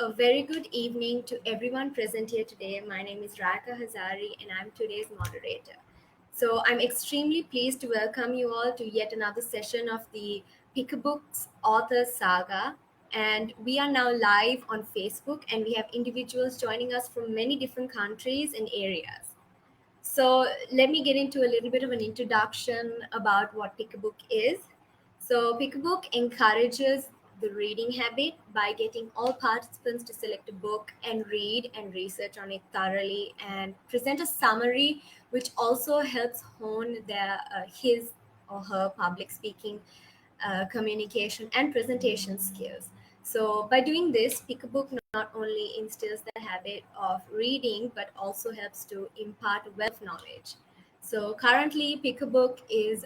A very good evening to everyone present here today. My name is Raika Hazari and I'm today's moderator. So I'm extremely pleased to welcome you all to yet another session of the Pick a Book's author saga. And we are now live on Facebook and we have individuals joining us from many different countries and areas. So let me get into a little bit of an introduction about what Pick a Book is. So Pick a Book encourages the reading habit by getting all participants to select a book and read and research on it thoroughly and present a summary, which also helps hone their his or her public speaking, communication, and presentation skills. So, by doing this, Pick a Book not only instills the habit of reading but also helps to impart a wealth of knowledge. So, currently, Pick a Book is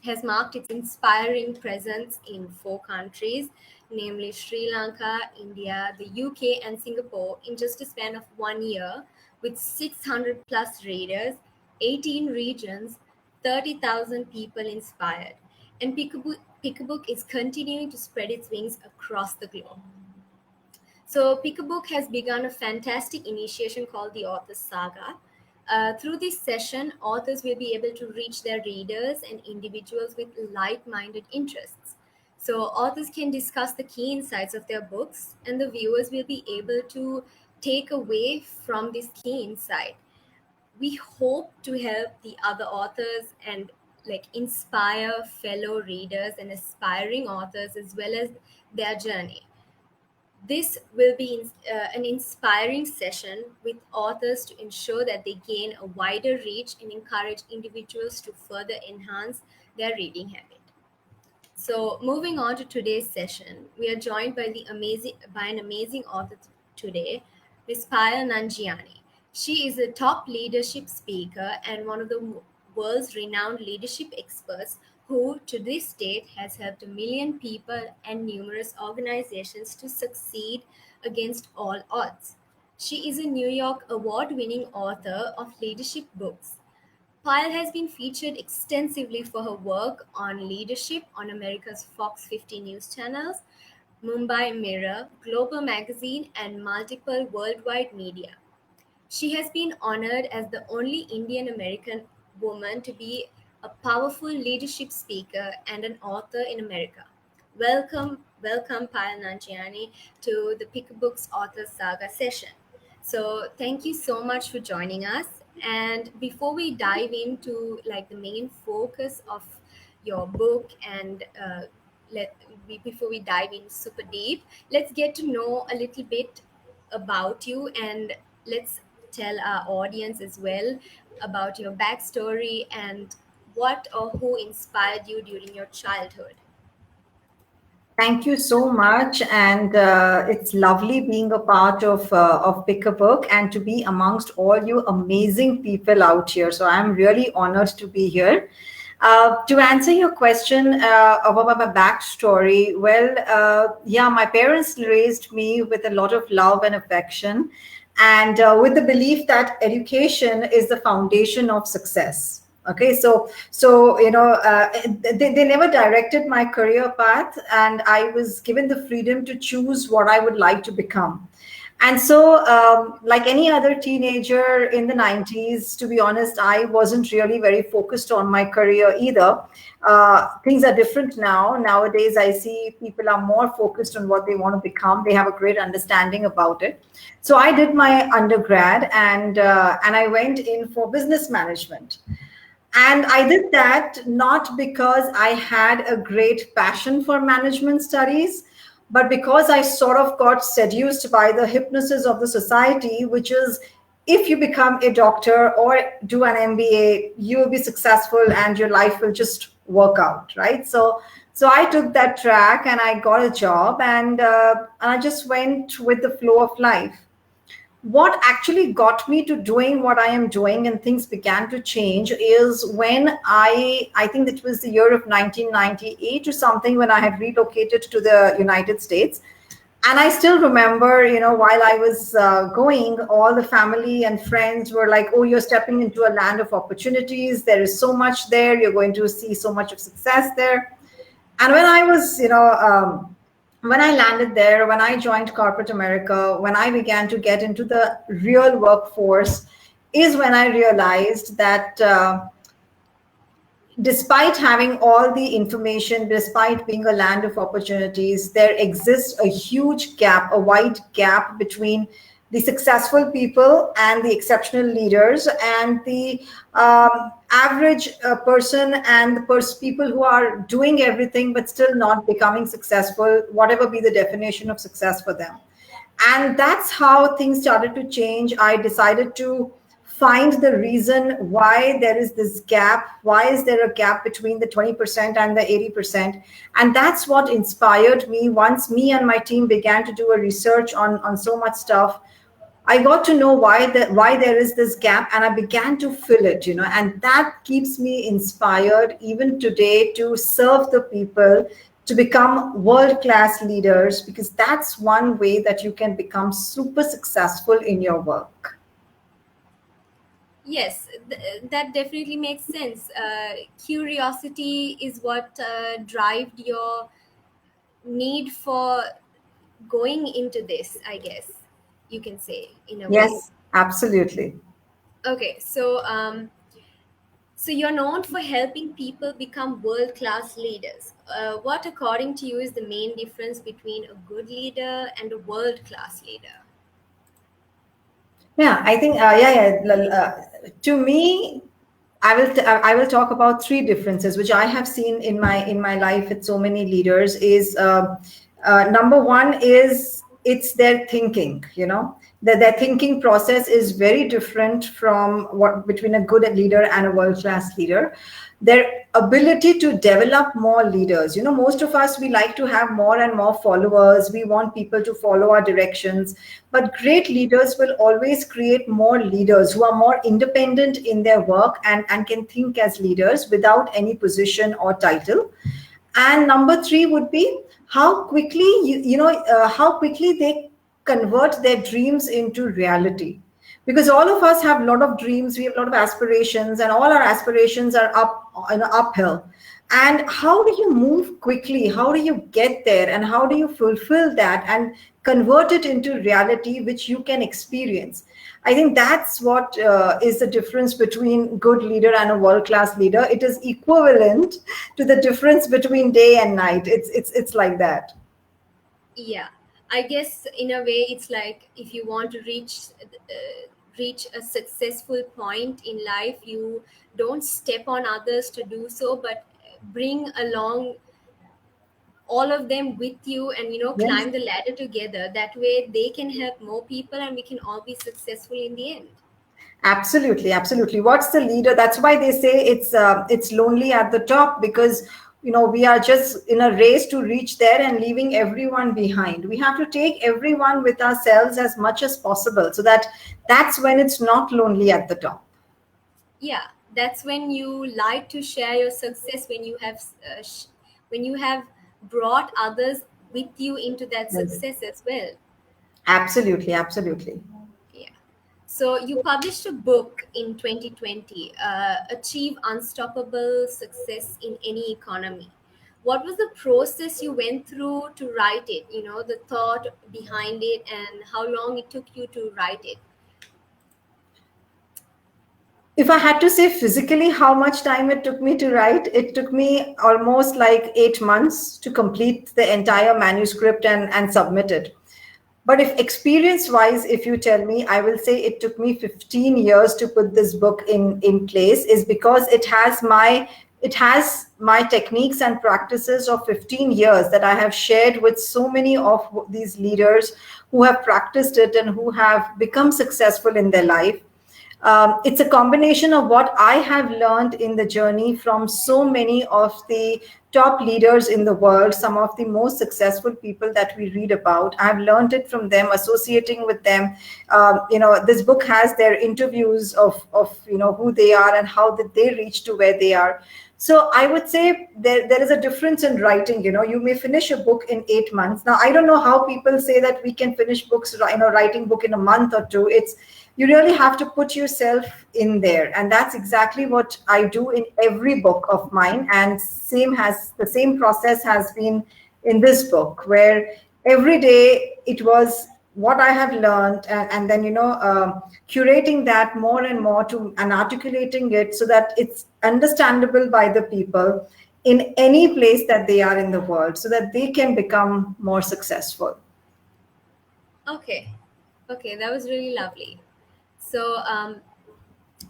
has marked its inspiring presence in 4 countries, namely Sri Lanka, India, the UK, and Singapore, in just a span of 1 year, with 600 plus readers, 18 regions, 30,000 people inspired. And Pickabook is continuing to spread its wings across the globe. So, Pickabook has begun a fantastic initiation called the Author Saga. Through this session, authors will be able to reach their readers and individuals with like minded interests. So, authors can discuss the key insights of their books, and the viewers will be able to take away from this key insight. We hope to help the other authors and inspire fellow readers and aspiring authors as well as their journey. This will be an inspiring session with authors to ensure that they gain a wider reach and encourage individuals to further enhance their reading habit. So, moving on to today's session, we are joined by an amazing author today, Ms. Payal Nanjiani. She is a top leadership speaker and one of the world's renowned leadership experts who, to this date, has helped a million people and numerous organizations to succeed against all odds. She is a New York award winning author of leadership books. Payal has been featured extensively for her work on leadership on America's Fox 50 news channels, Mumbai Mirror, Global Magazine, and multiple worldwide media. She has been honored as the only Indian American woman to be a powerful leadership speaker and an author in America. Welcome, Payal Nanjiani, to the Pick a Book's Author Saga session. So, thank you so much for joining us. And before we dive into the main focus of your book and before we dive in super deep, let's get to know a little bit about you and let's tell our audience as well about your backstory and what or who inspired you during your childhood. Thank you so much, and it's lovely being a part of Pick a Book and to be amongst all you amazing people out here. So I'm really honored to be here. To answer your question about my backstory, well, yeah, my parents raised me with a lot of love and affection, and with the belief that education is the foundation of success. Okay, so they never directed my career path, and I was given the freedom to choose what I would like to become. And so, like any other teenager in the 90s, to be honest, I wasn't really very focused on my career either. Things are different now. Nowadays, I see people are more focused on what they want to become. They have a great understanding about it. So I did my undergrad, and I went in for business management. And I did that not because I had a great passion for management studies, but because I sort of got seduced by the hypnosis of the society, which is if you become a doctor or do an MBA, you will be successful and your life will just work out, right? So I took that track and I got a job, and I just went with the flow of life. What actually got me to doing what I am doing and things began to change is when I think it was the year of 1998 or something, when I had relocated to the United States. And I still remember, while I was going, all the family and friends were like, oh, you're stepping into a land of opportunities. There is so much there. You're going to see so much of success there. And when I was, when I landed there, when I joined corporate America, when I began to get into the real workforce, is when I realized that despite having all the information, despite being a land of opportunities, there exists a huge gap, a wide gap between the successful people and the exceptional leaders and the average person and the people who are doing everything but still not becoming successful, whatever be the definition of success for them. And that's how things started to change. I decided to find the reason why there is this gap. Why is there a gap between the 20% and the 80%? And that's what inspired me. Once me and my team began to do a research on so much stuff, I got to know why there is this gap, and I began to fill it, and that keeps me inspired even today to serve the people, to become world class leaders, because that's one way that you can become super successful in your work. Yes, that definitely makes sense. Curiosity is what drives your need for going into this, I guess you can say, in a way. Yes, absolutely. Okay, so you're known for helping people become world class leaders. What, according to you, is the main difference between a good leader and a world class leader? Yeah, I think to me, I will talk about three differences which I have seen in my life with so many leaders. Is number one is it's their thinking. That their thinking process is very different from what between a good leader and a world class leader. Their ability to develop more leaders. Most of us, we like to have more and more followers. We want people to follow our directions, but great leaders will always create more leaders who are more independent in their work and can think as leaders without any position or title. And number three would be how quickly how quickly they convert their dreams into reality. Because all of us have a lot of dreams, we have a lot of aspirations, and all our aspirations are uphill. And how do you move quickly? How do you get there? And how do you fulfill that and convert it into reality, which you can experience? I think that's what is the difference between good leader and a world class leader. It is equivalent to the difference between day and night. It's like that. Yeah, I guess in a way it's like if you want to reach a successful point in life, you don't step on others to do so, but bring along all of them with you, and Yes. climb the ladder together. That way they can help more people and we can all be successful in the end. Absolutely, absolutely. What's the leader? That's why they say it's lonely at the top, because we are just in a race to reach there and leaving everyone behind. We have to take everyone with ourselves as much as possible, so that's when it's not lonely at the top. Yeah, that's when you like to share your success, when you have when you have brought others with you into that Yes. success as well. Absolutely, absolutely. Yeah. So you published a book in 2020, Achieve Unstoppable Success in Any Economy. What was the process you went through to write it? The thought behind it and how long it took you to write it? If I had to say physically how much time it took me to write, it took me almost like 8 months to complete the entire manuscript and submit it. But if experience wise, if you tell me, I will say it took me 15 years to put this book in place, is because it has my techniques and practices of 15 years that I have shared with so many of these leaders who have practiced it and who have become successful in their life. It's a combination of what I have learned in the journey from so many of the top leaders in the world, some of the most successful people that we read about. I've learned it from them, associating with them. This book has their interviews of who they are and how did they reach to where they are. So I would say there is a difference in writing. You may finish a book in 8 months. Now, I don't know how people say that we can finish books, writing book in a month or two. You really have to put yourself in there, and that's exactly what I do in every book of mine. And the same process has been in this book, where every day it was what I have learned, and then curating that more and more to and articulating it so that it's understandable by the people in any place that they are in the world, so that they can become more successful. Okay, okay, that was really lovely. So,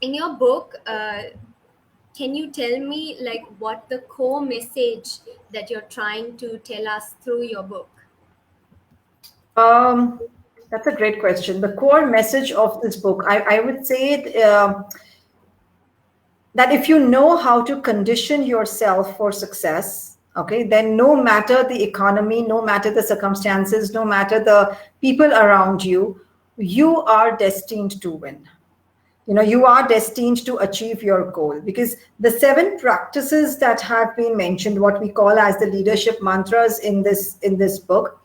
in your book, can you tell me like what the core message that you're trying to tell us through your book? Um, that's a great question. The core message of this book, I would say that if you know how to condition yourself for success, okay, then no matter the economy, no matter the circumstances, no matter the people around you, you are destined to win. You are destined to achieve your goal, because the seven practices that have been mentioned, what we call as the leadership mantras in this book,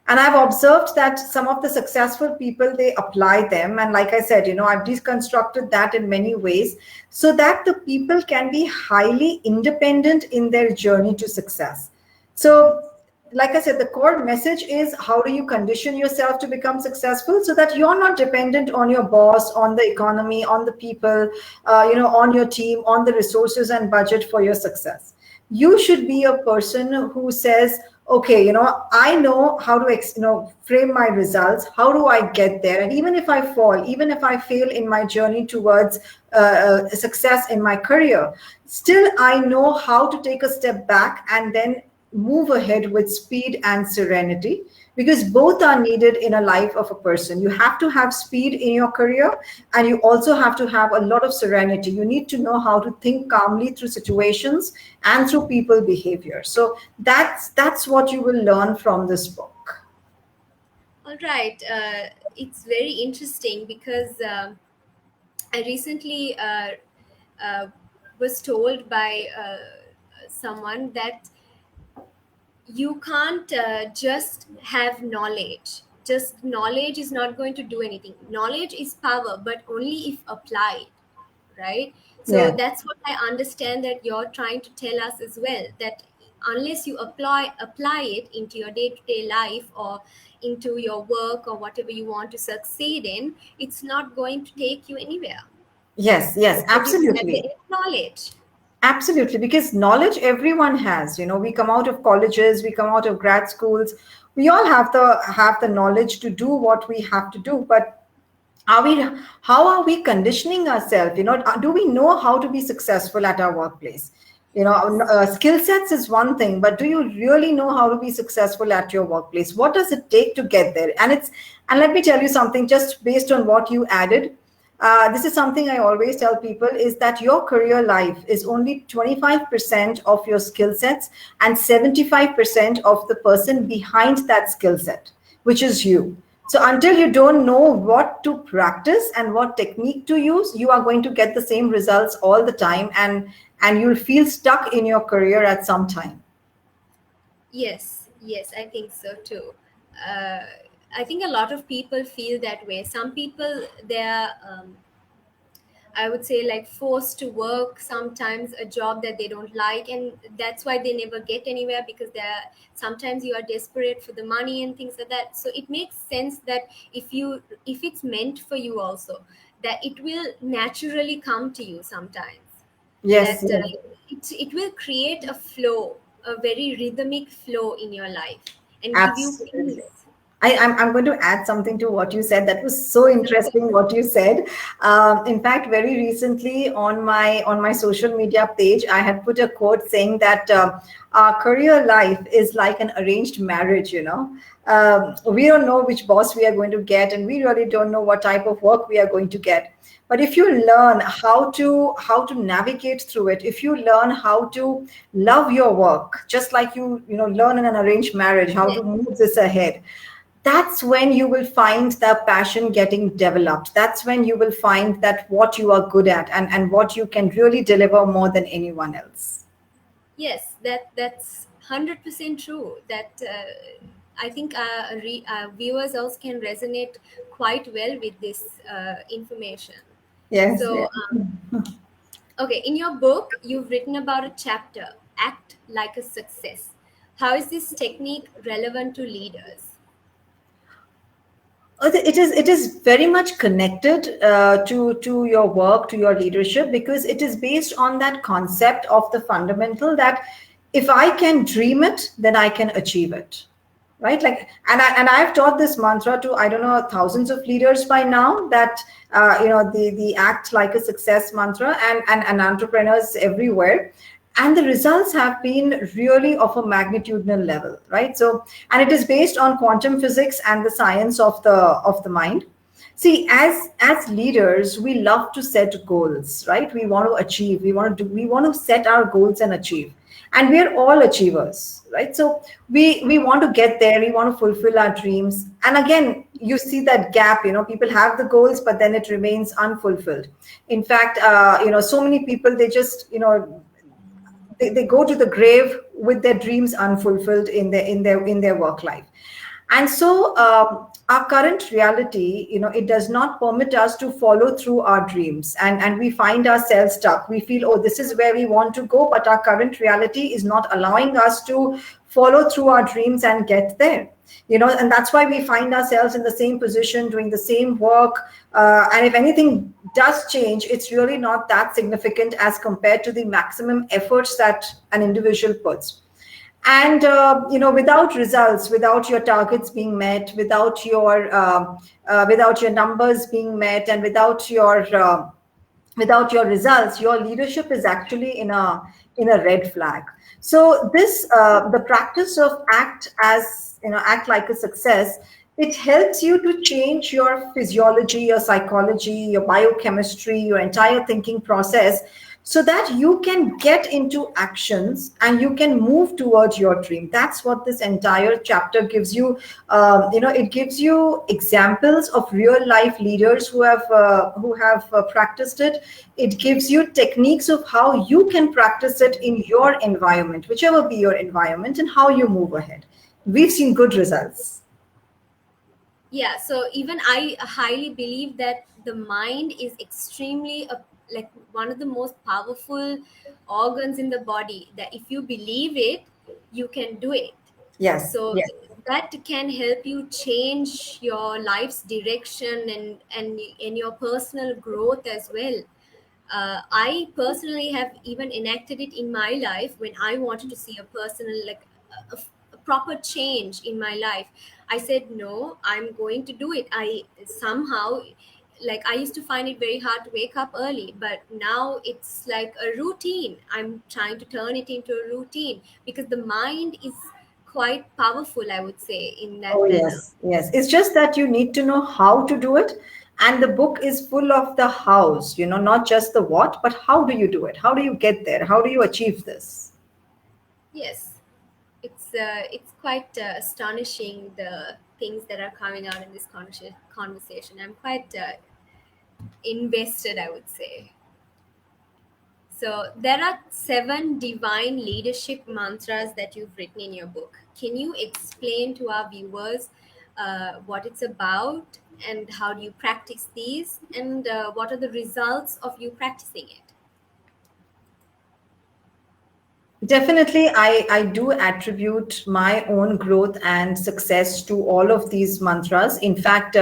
and I've observed that some of the successful people, they apply them, and like I said, I've deconstructed that in many ways so that the people can be highly independent in their journey to success. So like I said, the core message is, how do you condition yourself to become successful so that you're not dependent on your boss, on the economy, on the people, on your team, on the resources and budget for your success. You should be a person who says, okay, I know how to frame my results. How do I get there? And even if I fall, even if I fail in my journey towards success in my career, still I know how to take a step back and then move ahead with speed and serenity, because both are needed in a life of a person. You have to have speed in your career, and you also have to have a lot of serenity. You need to know how to think calmly through situations and through people behavior. So that's what you will learn from this book. All right, it's very interesting because I recently uh, was told by someone that you can't just have knowledge. Just knowledge is not going to do anything. Knowledge is power, but only if applied, right? So Yeah. that's what I understand that you're trying to tell us as well, that unless you apply it into your day-to-day life or into your work or whatever you want to succeed in, it's not going to take you anywhere. Yes, yes, So you can absolutely. get knowledge. Absolutely, because knowledge everyone has. We come out of colleges, we come out of grad schools. We all have the knowledge to do what we have to do, but are we how are we conditioning ourselves? Do we know how to be successful at our workplace? Skill sets is one thing, but do you really know how to be successful at your workplace? What does it take to get there? And let me tell you something, just based on what you added. This is something I always tell people, is that your career life is only 25% of your skill sets and 75% of the person behind that skill set, which is you. So until you don't know what to practice and what technique to use, you are going to get the same results all the time, and you'll feel stuck in your career at some time. Yes, yes, I think so too. Uh, I think a lot of people feel that way. Some people, they're, I would say, like forced to work sometimes a job that they don't like, and that's why they never get anywhere because they're sometimes you are desperate for the money and things like that. So it makes sense that if it's meant for you also, that it will naturally come to you sometimes. Yes, That yes, it will create a flow, a very rhythmic flow in your life and give you absolutely. peace. I'm going to add something to what you said. That was so interesting what you said. In fact, very recently on my social media page, I had put a quote saying that our career life is like an arranged marriage. We don't know which boss we are going to get, and we really don't know what type of work we are going to get. But if you learn how to navigate through it, if you learn how to love your work, just like you learn in an arranged marriage how Yes, to move this ahead, that's when you will find the passion getting developed. That's when you will find that what you are good at, and what you can really deliver more than anyone else. yes, that's 100% true. That I think viewers also can resonate quite well with this information. Yes, So, yes. okay, in your book, you've written about a chapter, Act Like a Success. How is this technique relevant to leaders? It is very much connected to your work, to your leadership, because it is based on that concept of the fundamental that if I can dream it, then I can achieve it, right? Like, and I've taught this mantra to, I don't know, thousands of leaders by now, that the act like a success mantra, and entrepreneurs everywhere, and the results have been really of a magnitudinal level, right? So, and it is based on quantum physics and the science of the mind. See, as leaders, we love to set goals, right? We want to achieve, we want to set our goals and achieve, and we are all achievers, right? So we want to get there, we want to fulfill our dreams, and again, you see that gap. People have the goals, but then it remains unfulfilled. In fact, so many people, they just, they go to the grave with their dreams unfulfilled in their work life. And so, our current reality, it does not permit us to follow through our dreams, and we find ourselves stuck. We feel, oh, this is where we want to go, but our current reality is not allowing us to follow through our dreams and get there. And that's why we find ourselves in the same position, doing the same work. And if anything does change, it's really not that significant as compared to the maximum efforts that an individual puts. And without results, without your targets being met, without your numbers being met, and without your results, your leadership is actually in a red flag. So this the practice of act like a success, it helps you to change your physiology, your psychology, your biochemistry, your entire thinking process, so that you can get into actions and you can move towards your dream. That's what this entire chapter gives you. It gives you examples of real life leaders who have practiced it. It gives you techniques of how you can practice it in your environment, whichever be your environment, and how you move ahead. We've seen good results. Yeah, so even I highly believe that the mind is extremely like one of the most powerful organs in the body, that if you believe it, you can do it. Yes, So yes. that can help you change your life's direction and your personal growth as well. I personally have even enacted it in my life when I wanted to see a personal, like a proper change in my life. I said, no, I'm going to do it. I somehow, like, I used to find it very hard to wake up early, but now it's like a routine. I'm trying to turn it into a routine because the mind is quite powerful, I would say, in Oh, that manner. yes, yes. It's just that you need to know how to do it. And the book is full of the hows, not just the what, but how do you do it? How do you get there? How do you achieve this? Yes, it's quite astonishing, the things that are coming out in this conversation. I'm quite invested, I would say. So there are 7 divine leadership mantras that you've written in your book. Can you explain to our viewers what it's about, and how do you practice these, and what are the results of you practicing it? Definitely, I do attribute my own growth and success to all of these mantras. In fact,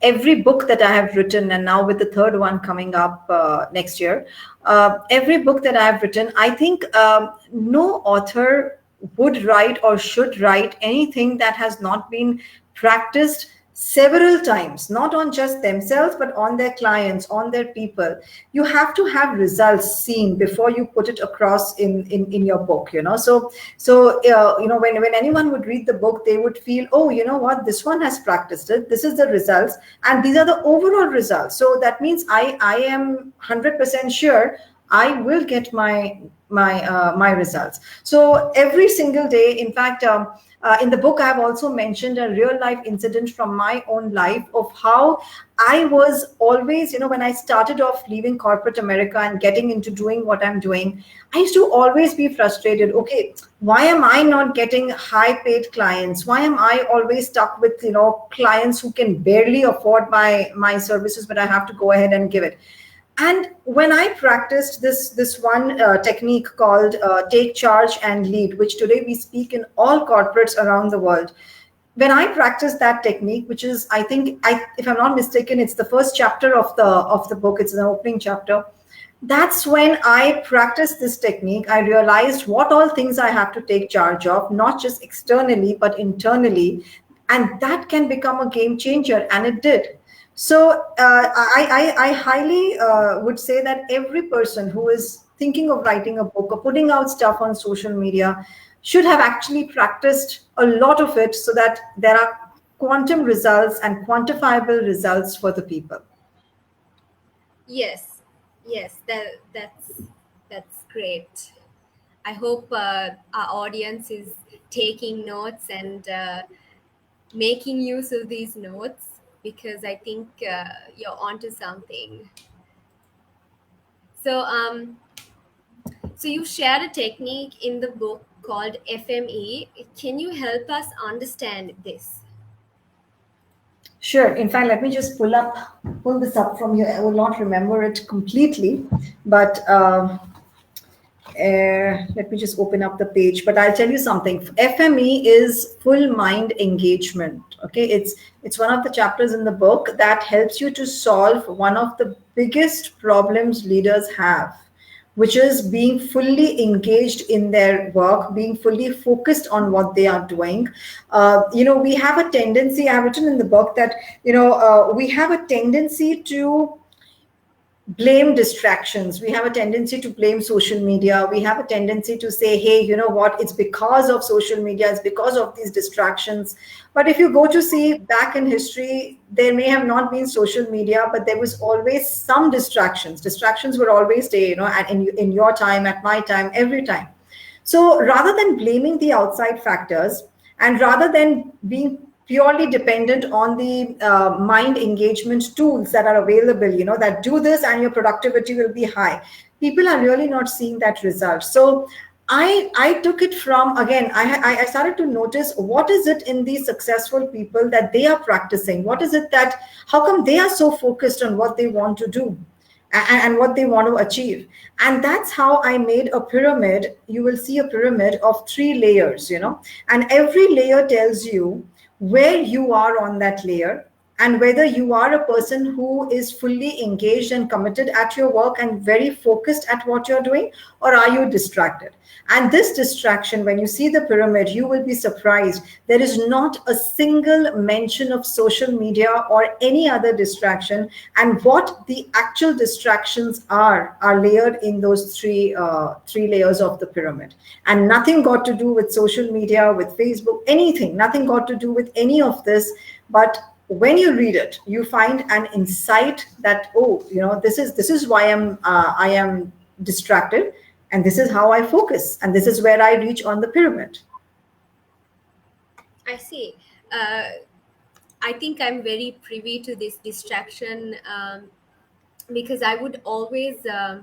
every book that I have written, and now with the third one coming up next year, every book that I have written, I think no author would write or should write anything that has not been practiced several times, not on just themselves, but on their clients, on their people. You have to have results seen before you put it across in your book, so when anyone would read the book, they would feel, oh, you know what, this one has practiced it, this is the results, and these are the overall results. So that means I am 100% sure I will get my results. So every single day, in fact, in the book, I have also mentioned a real life incident from my own life of how I was always, when I started off leaving corporate America and getting into doing what I'm doing, I used to always be frustrated. Okay, why am I not getting high paid clients? Why am I always stuck with, clients who can barely afford my services, but I have to go ahead and give it? And when I practiced this one technique called take charge and lead, which today we speak in all corporates around the world, when I practiced that technique, which is, I think, if I'm not mistaken, it's the first chapter of the book. It's an opening chapter. That's when I practiced this technique. I realized what all things I have to take charge of, not just externally, but internally. And that can become a game changer. And it did. So I highly would say that every person who is thinking of writing a book or putting out stuff on social media should have actually practiced a lot of it so that there are quantum results and quantifiable results for the people. Yes, yes, that's great. I hope our audience is taking notes and making use of these notes, because I think you're onto something. So, so you shared a technique in the book called FME. Can you help us understand this? Sure. In fact, let me just pull this up from here. I will not remember it completely, but let me just open up the page. But I'll tell you something. FME is full mind engagement. Okay, it's one of the chapters in the book that helps you to solve one of the biggest problems leaders have, which is being fully engaged in their work, being fully focused on what they are doing. We have a tendency, I have written in the book that, we have a tendency to blame distractions. We have a tendency to blame social media. We have a tendency to say, hey, you know what, it's because of social media, it's because of these distractions. But if you go to see back in history, there may have not been social media, but there was always some distractions. Distractions were always there, and in your time, at my time, every time. So rather than blaming the outside factors, and rather than being purely dependent on the mind engagement tools that are available, that do this and your productivity will be high, people are really not seeing that result. So I took it from, again, I started to notice what is it in these successful people that they are practicing. What is it that, how come they are so focused on what they want to do and what they want to achieve? And that's how I made a pyramid. You will see a pyramid of 3 layers, and every layer tells you where you are on that layer, and whether you are a person who is fully engaged and committed at your work and very focused at what you're doing, or are you distracted. And this distraction, when you see the pyramid, you will be surprised. There is not a single mention of social media or any other distraction. And what the actual distractions are layered in those three layers of the pyramid. And nothing got to do with social media, with Facebook, anything. Nothing got to do with any of this. But when you read it, you find an insight that, oh, this is why I am distracted, and this is how I focus, and this is where I reach on the pyramid. I see. Uh, I think I'm very privy to this distraction, because I would always, as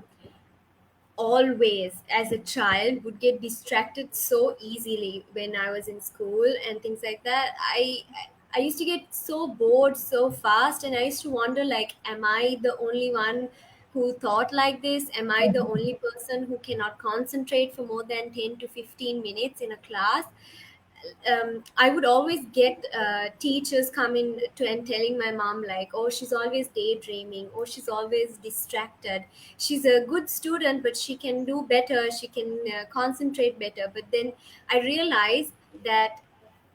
a child, would get distracted so easily when I was in school and things like that. I used to get so bored so fast, and I used to wonder, like, am I the only one who thought like this? Am I the only person who cannot concentrate for more than 10 to 15 minutes in a class? I would always get teachers coming to and telling my mom, like, oh, she's always daydreaming, oh, she's always distracted, she's a good student but she can do better, she can concentrate better. But then I realized that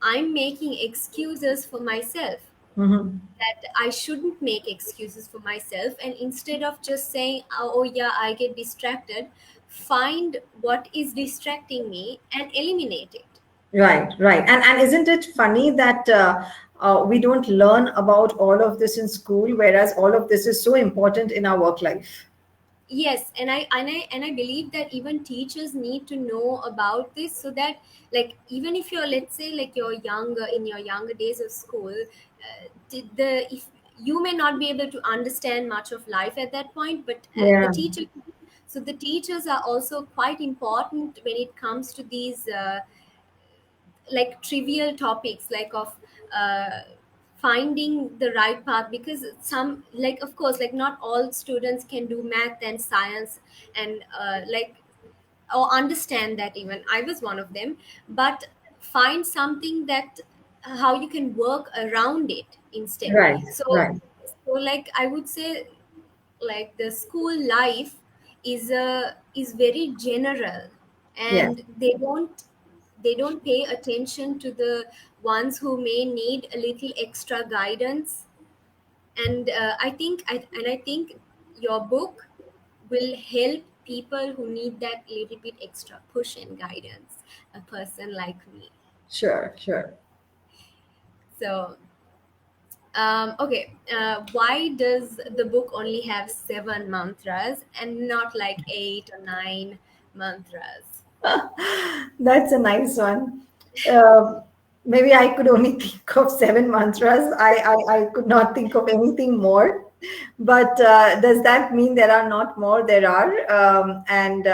I'm making excuses for myself, Mhm. that I shouldn't make excuses for myself, and instead of just saying, oh yeah, I get distracted, find what is distracting me and eliminate it. Right, right. And isn't it funny that we don't learn about all of this in school, whereas all of this is so important in our work life? Yes, and I believe that even teachers need to know about this, so that, like, even if you're, let's say, like, you're younger, in your younger days of school, did the if you may not be able to understand much of life at that point, but the Yeah. teacher, so the teachers are also quite important when it comes to these like trivial topics, like of uh, finding the right path, because some, like, of course, like not all students can do math and science, and like, or understand that. Even I was one of them. But find something that how you can work around it instead. Right, So, right. like, I would say, like, the school life is very general, Yeah, and they don't pay attention to the ones who may need a little extra guidance. And I think your book will help people who need that little bit extra push and guidance, a person like me. sure, sure. So, okay, why does the book only have 7 mantras and not like 8 or 9 mantras? That's a nice one. Um Maybe I could only think of seven mantras. I could not think of anything more. But does that mean there are not more? There are. And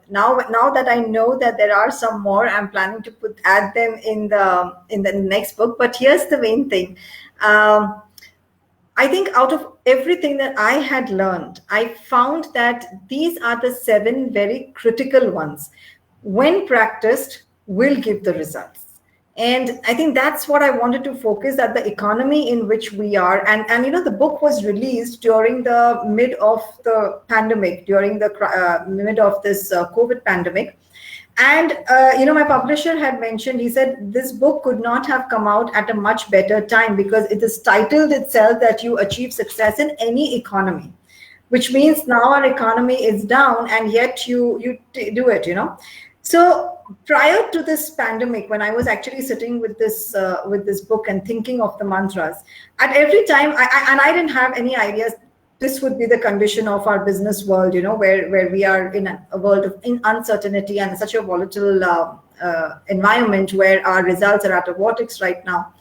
now that I know that there are some more, I'm planning to add them in the next book. But here's the main thing. Um, I think out of everything that I had learned, I found that these are the seven very critical ones. When practiced, will give the results. And I think that's what I wanted to focus, that the economy in which we are. And the book was released during the mid of the pandemic, during the mid of this COVID pandemic. And my publisher had mentioned, he said this book could not have come out at a much better time, because it is titled itself that you achieve success in any economy, which means now our economy is down, and yet you do it. So prior to this pandemic, when I was actually sitting with this book and thinking of the mantras, at every time, I didn't have any ideas this would be the condition of our business world, where we are in a world of in uncertainty and such a volatile environment where our results are at a vortex right now.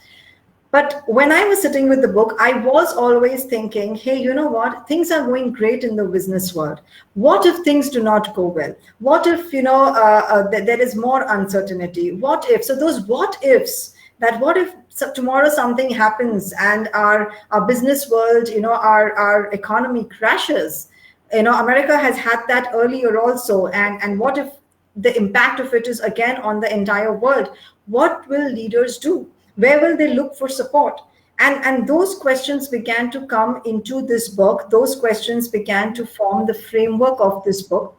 But when I was sitting with the book, I was always thinking, hey, you know what? Things are going great in the business world. What if things do not go well? What if, there is more uncertainty? What if? So those what ifs, that what if tomorrow something happens and our business world, our economy crashes? America has had that earlier also. And what if the impact of it is again on the entire world? What will leaders do? Where will they look for support? And those questions began to come into this book. Those questions began to form the framework of this book.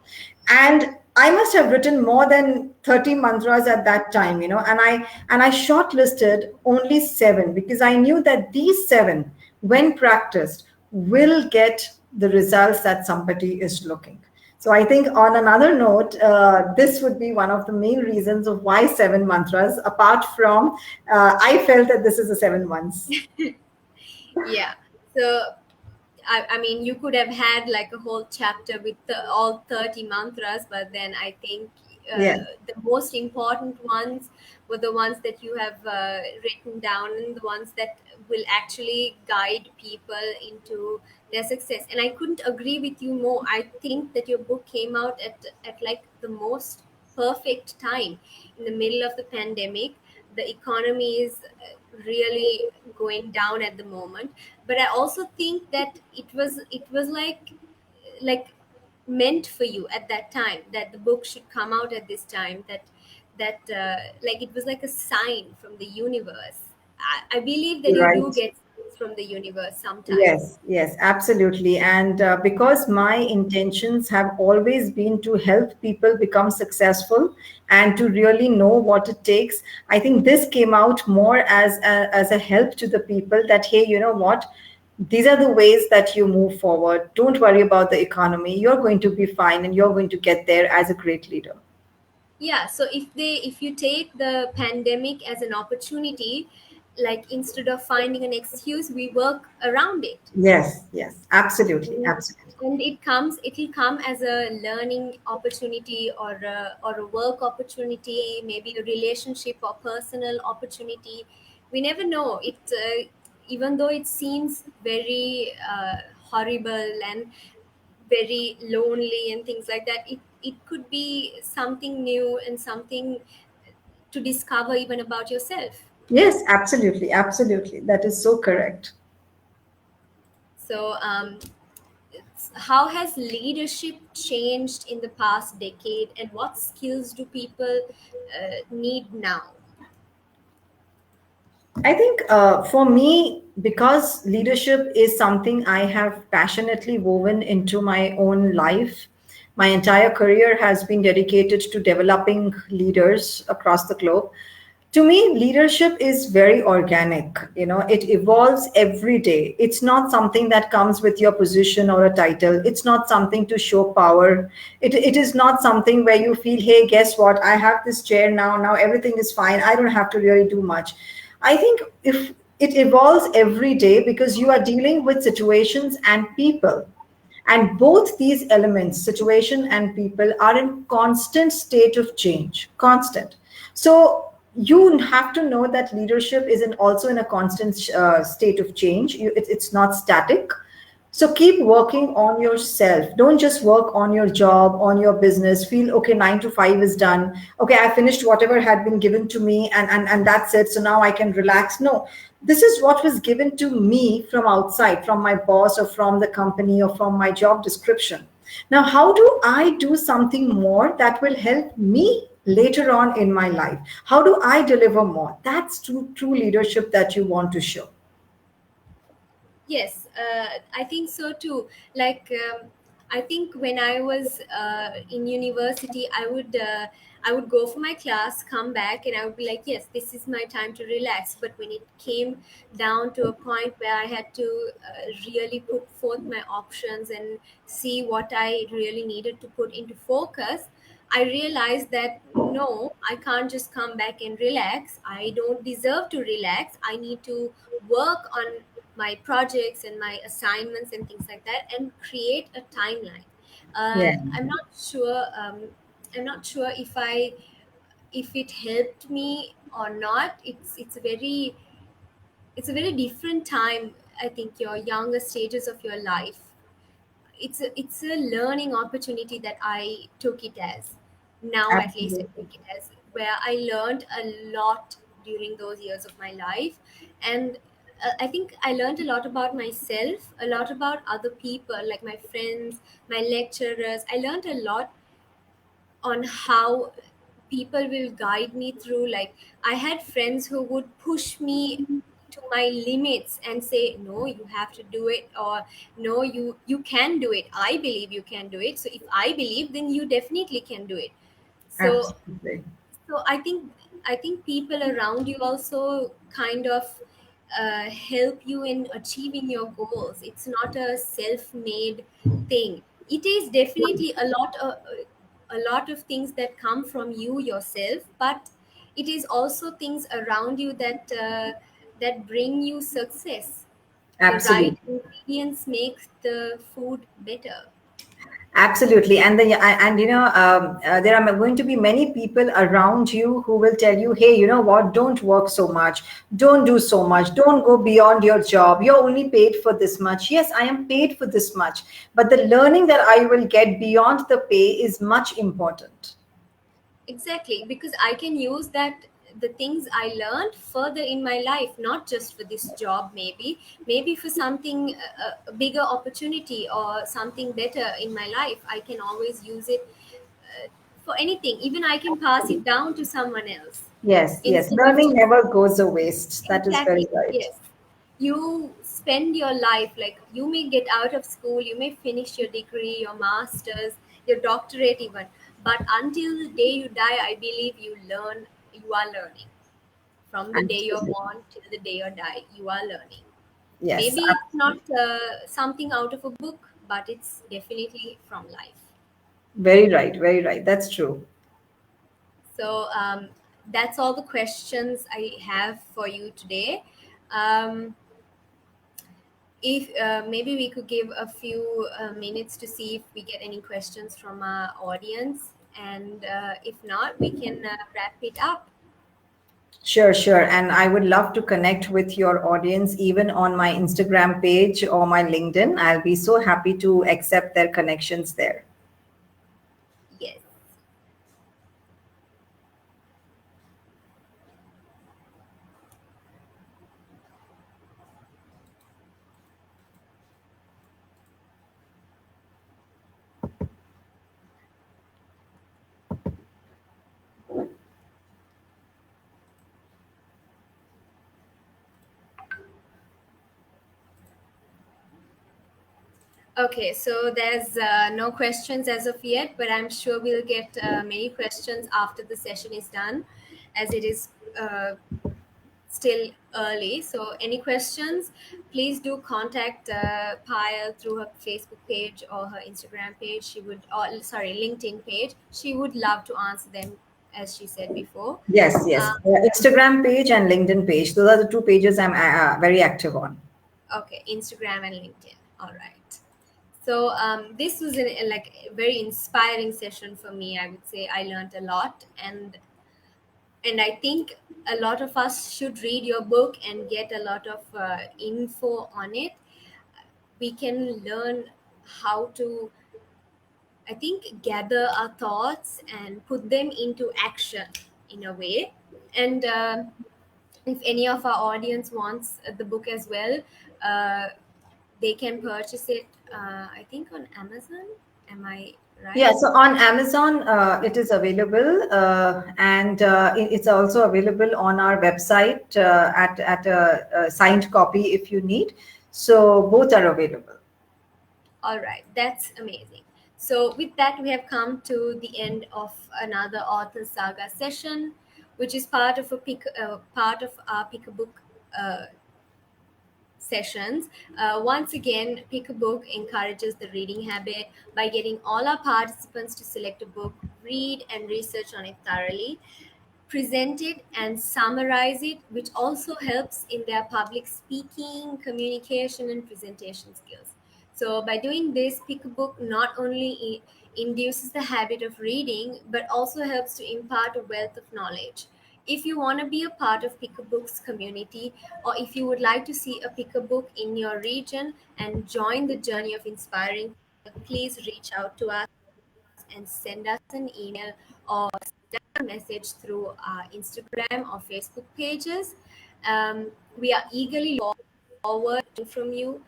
And I must have written more than 30 mantras at that time, and I shortlisted only seven, because I knew that these seven, when practiced, will get the results that somebody is looking. So I think, on another note, this would be one of the main reasons of why seven mantras. Apart from, I felt that this is the seven ones. Yeah. So, I mean, you could have had like a whole chapter with all 30 mantras, but then I think Yeah, the most important ones were the ones that you have written down, and the ones that will actually guide people into their success. And I couldn't agree with you more. I think that your book came out at like the most perfect time in the middle of the pandemic. The economy is really going down at the moment, but I also think that it was like meant for you at that time, that the book should come out at this time, that like it was like a sign from the universe. I believe that you're you do right. get signs from the universe sometimes. Yes, yes, absolutely. And because my intentions have always been to help people become successful and to really know what it takes, I think this came out more as a help to the people, that, hey, you know what? These are the ways that you move forward. Don't worry about the economy. You're going to be fine, and you're going to get there as a great leader. Yeah, so if you take the pandemic as an opportunity, like instead of finding an excuse, we work around it. Yes, yes, absolutely, and absolutely. and it'll come as a learning opportunity, or a work opportunity, maybe a relationship or personal opportunity. We never know it. Even though it seems very horrible and very lonely and things like that, it could be something new and something to discover even about yourself. Yes, absolutely, absolutely. That is so correct. So, how has leadership changed in the past decade, and what skills do people need now? I think for me, because leadership is something I have passionately woven into my own life, my entire career has been dedicated to developing leaders across the globe. To me, leadership is very organic. You know, it evolves every day. It's not something that comes with your position or a title. It's not something to show power. It is not something where you feel, hey, guess what? I have this chair now. Now everything is fine. I don't have to really do much. I think if it evolves every day because you are dealing with situations and people. And both these elements, situation and people, are in constant state of change, constant. So you have to know that leadership is also in a constant state of change. It's not static. So keep working on yourself. Don't just work on your job, on your business. Feel okay, 9 to 5 is done. Okay, I finished whatever had been given to me, and that's it. So now I can relax. No, this is what was given to me from outside, from my boss or from the company or from my job description. Now, how do I do something more that will help me later on in my life? How do I deliver more? That's true leadership that you want to show. Yes, I think so too. Like, I think when I was in university, I would go for my class, come back, and I would be like, yes, this is my time to relax. But when it came down to a point where I had to really put forth my options and see what I really needed to put into focus, I realized that no, I can't just come back and relax. I don't deserve to relax. I need to work on my projects and my assignments and things like that, and create a timeline. Yeah, I'm not sure. I'm not sure if it helped me or not. It's a very different time. I think your younger stages of your life, it's a learning opportunity that I took it as. Now at least I absolutely. take it as, where I learned a lot during those years of my life. And I think I learned a lot about myself, a lot about other people, like my friends, my lecturers. I learned a lot on how people will guide me through. Like, I had friends who would push me to my limits and say, no, you have to do it, or no, you can do it. I believe you can do it, so if I believe, then you definitely can do it. So Absolutely. I think people around you also kind of help you in achieving your goals. It's not a self-made thing. It is definitely a lot of things that come from you yourself, but it is also things around you that bring you success. The right Absolutely. ingredients make the food better. Absolutely. And there are going to be many people around you who will tell you, hey, you know what, don't work so much, don't do so much, don't go beyond your job, you're only paid for this much. Yes, I am paid for this much, but the learning that I will get beyond the pay is much important. Exactly, because I can use that, the things I learned, further in my life, not just for this job, maybe for something, a bigger opportunity or something better in my life. I can always use it for anything. Even I can pass it down to someone else Yes, yes, instead of learning just. never goes a waste. That is very Exactly, right. yes. You spend your life, like, you may get out of school, you may finish your degree, your master's, your doctorate even, but until the day you die, I believe you are learning. From the day you're Absolutely. born till the day you die, you are learning. Yes, Maybe it's not absolutely. something out of a book, but it's definitely from life. Very right, very right. That's true. So that's all the questions I have for you today. Um, if maybe we could give a few minutes to see if we get any questions from our audience, and if not, we can wrap it up. Sure, sure. And I would love to connect with your audience even on my Instagram page or my LinkedIn. I'll be so happy to accept their connections there. Yes. Okay, so there's no questions as of yet, but I'm sure we'll get many questions after the session is done, as it is still early. So, any questions, please do contact Payal through her Facebook page or her Instagram page. She would, or sorry, LinkedIn page. She would love to answer them, as she said before. Yes, yes. Instagram page and LinkedIn page. Those are the two pages I'm very active on. Okay, Instagram and LinkedIn. All right. So this was like a very inspiring session for me. I would say I learned a lot, and I think a lot of us should read your book and get a lot of info on it. We can learn how to, I think, gather our thoughts and put them into action in a way. And if any of our audience wants the book as well, uh, they can purchase it. I think on Amazon. Am I Yeah, right? so on Amazon, it is available, and it's also available on our website at a signed copy if you need. So both are available. All right, that's amazing. So, with that, we have come to the end of another author saga session, which is part of our pick a book uh, sessions. Once again, Pick a Book encourages the reading habit by getting all our participants to select a book, read, and research on it thoroughly, present it and summarize it, which also helps in their public speaking, communication, and presentation skills. So, by doing this, Pick a Book not only induces the habit of reading but also helps to impart a wealth of knowledge. If you want to be a part of Pick a Book's community, or if you would like to see a Pick a Book in your region and join the journey of inspiring people, please reach out to us and send us an email or a message through our Instagram or Facebook pages. We are eagerly forward to hearing from you.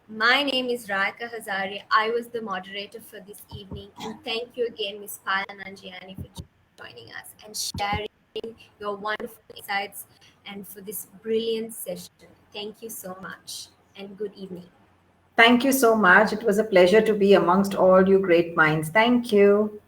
My name is Raika Hazari. I was the moderator for this evening, and thank you again, Ms. Payal Nanjiani, for joining us and sharing your wonderful insights and for this brilliant session. Thank you so much, and good evening. Thank you so much. It was a pleasure to be amongst all you great minds. Thank you.